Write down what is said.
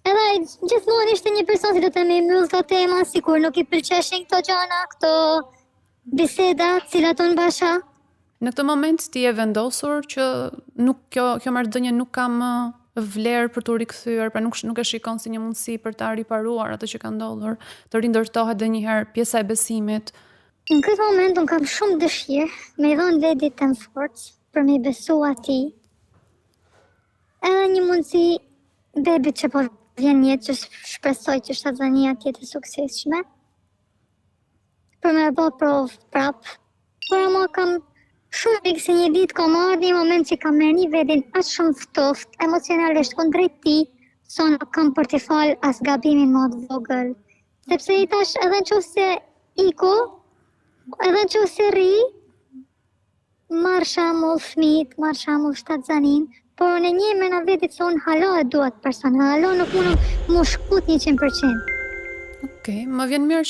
Edhe gjithmonë ishte një person si do të më mbyll këto tema, sikur nuk i pëlqeshin këto gjëra, këto biseda, cilat unë basha. Në këtë moment ti e vendosur që kjo marrëdhënie nuk ka më vlerë për t'u rikthyer, pra nuk e shikon si një mundësi për ta riparuar atë që ka ndodhur, të rindërtohet edhe një herë pjesa e besimit. Në këtë moment unë kam shumë dëshirë me i dhënë vendit të forcë për me i besu atij. Edhe një mundësi bebit që po vjen jetë që shpresoj që shtazania tjetë e suksesshme. Për me bë provë prapë. Por ama kam shumë frikë se një ditë kam ardhur një moment që kam merr një vendin aq shumë ftoftë emocionalisht kundrejt tij, sa nuk kam për t'i falë as gabimin më të vogël. Sepse i tash edhe nëse iko, edhe nëse rri, marr shembull fëmijët, marr shembull shtatzanin, por në një me në vetit se unë halo e duat person, halo nuk mundëm më shkut 100%. Okej, më vjen mirë